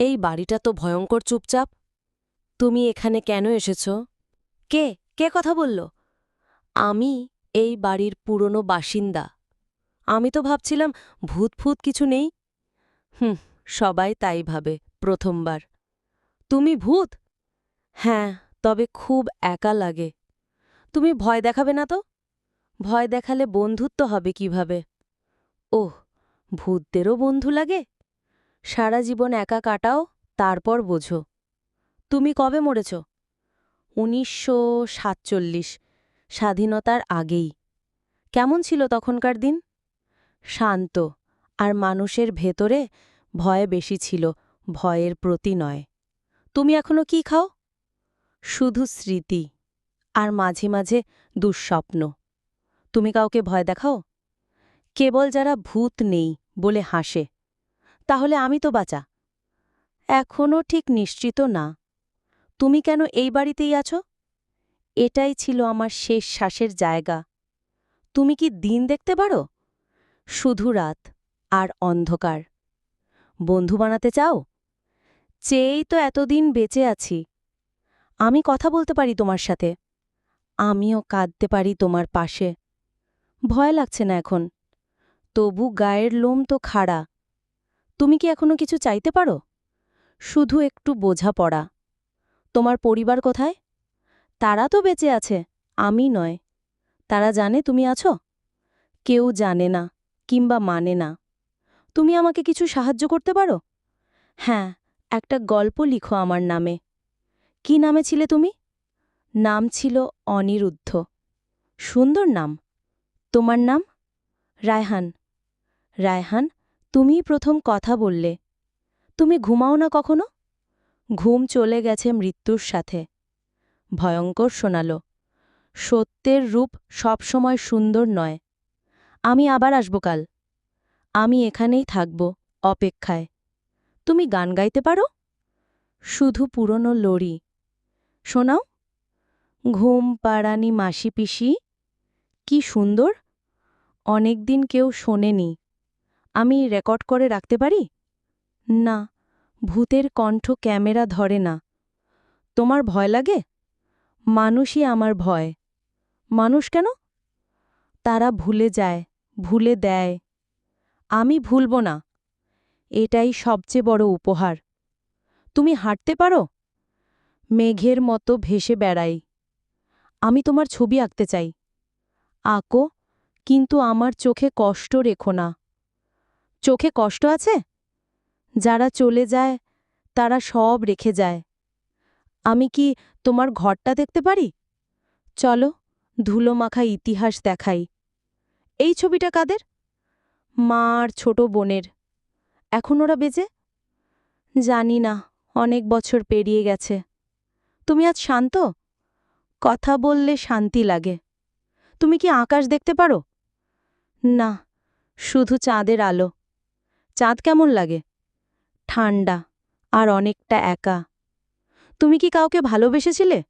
এই বাড়িটা তো ভয়ঙ্কর চুপচাপ। তুমি এখানে কেন এসেছ? কে কে কথা বলল? আমি এই বাড়ির পুরনো বাসিন্দা। আমি তো ভাবছিলাম ভূতফুত কিছু নেই। হুম, সবাই তাই ভাবে প্রথমবার। তুমি ভূত? হ্যাঁ, তবে খুব একা লাগে। তুমি ভয় দেখাবে না তো? ভয় দেখালে বন্ধুত্ব হবে কিভাবে? ওহ, ভূতদেরও বন্ধু লাগে? সারা জীবন একা কাটাও, তারপর বোঝো। তুমি কবে মরেছ? ১৯৪৭, স্বাধীনতার আগেই। কেমন ছিল তখনকার দিন? শান্ত, আর মানুষের ভেতরে ভয় বেশি ছিল, ভয়ের প্রতি নয়। তুমি এখনো কি খাও? শুধু স্মৃতি, আর মাঝে মাঝে দুঃস্বপ্ন। তুমি কাউকে ভয় দেখাও? কেবল যারা ভূত নেই বলে হাসে। তাহলে আমি তো বাঁচা। এখনও ঠিক নিশ্চিত না। তুমি কেন এই বাড়িতেই আছো? এটাই ছিল আমার শেষ শ্বাসের জায়গা। তুমি কি দিন দেখতে পারো? শুধু রাত আর অন্ধকার। বন্ধু বানাতে চাও? চেয়েই তো এতদিন বেঁচে আছি। আমি কথা বলতে পারি তোমার সাথে। আমিও কাঁদতে পারি তোমার পাশে। ভয় লাগছে না এখন। তবু গায়ের লোম তো খাড়া। তুমি কি এখনো কিছু চাইতে পারো? শুধু একটু বোঝাপড়া। তোমার পরিবার কোথায়? তারা তো বেঁচে আছে, আমি নয়। তারা জানে তুমি আছো? কেউ জানে না, কিংবা মানে না। তুমি আমাকে কিছু সাহায্য করতে পারো? হ্যাঁ, একটা গল্প লিখো আমার নামে। কি নামে ছিলে তুমি? নাম ছিল অনিরুদ্ধ। সুন্দর নাম। তোমার নাম? রায়হান। রায়হান, তুমিই প্রথম কথা বললে। তুমি ঘুমাও না কখনো? ঘুম চলে গেছে মৃত্যুর সাথে। ভয়ঙ্কর শোনাল। সত্যের রূপ সবসময় সুন্দর নয়। আমি আবার আসব কাল। আমি এখানেই থাকব, অপেক্ষায়। তুমি গান গাইতে পারো? শুধু পুরনো লড়ি। শোনাও। ঘুম পাড়ানি মাসি পিসি। কি সুন্দর! অনেকদিন কেউ শোনেনি। আমি রেকর্ড করে রাখতে পারি? না, ভূতের কণ্ঠ ক্যামেরা ধরে না। তোমার ভয় লাগে? মানুষই আমার ভয়। মানুষ কেন? তারা ভুলে যায়, ভুলে দেয়। আমি ভুলব না। এটাই সবচেয়ে বড় উপহার। তুমি হাঁটতে পারো? মেঘের মতো ভেসে বেড়াই। আমি তোমার ছবি আঁকতে চাই। আঁকো, কিন্তু আমার চোখে কষ্ট রেখো না। চোখে কষ্ট আছে? যারা চলে যায় তারা সব রেখে যায়। আমি কি তোমার ঘরটা দেখতে পারি? চলো, ধুলোমাখা ইতিহাস দেখাই। এই ছবিটা কাদের? মা আর ছোট বোনের। এখন ওরা বেঁচে? জানি না, অনেক বছর পেরিয়ে গেছে। তুমি আজ শান্ত? কথা বললে শান্তি লাগে। তুমি কি আকাশ দেখতে পারো? না, শুধু চাঁদের আলো। চাঁদ কেমন লাগে? ঠান্ডা, আর অনেকটা একা। তুমি কি কাউকে ভালোবেসেছিলে?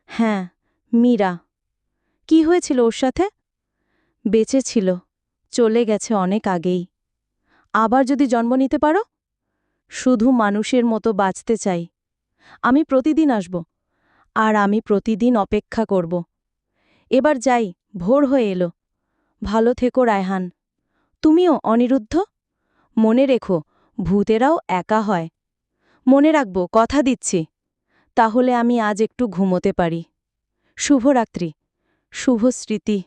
হ্যাঁ, মীরা। কি হয়েছিল ওর সাথে? বেঁচে ছিল, চলে গেছে অনেক আগেই। আবার যদি জন্ম নিতে পারো? শুধু মানুষের মতো বাঁচতে চাই। আমি প্রতিদিন আসব, আর আমি প্রতিদিন অপেক্ষা করব। এবার যাই, ভোর হয়ে এলো। ভালো থেকো রায়হান। তুমিও অনিরুদ্ধ। মনে রেখো, ভূতেরাও একা হয়। মনে রাখব, কথা দিচ্ছি। তাহলে আমি আজ একটু ঘুমোতে পারি। শুভরাত্রি, শুভ স্মৃতি।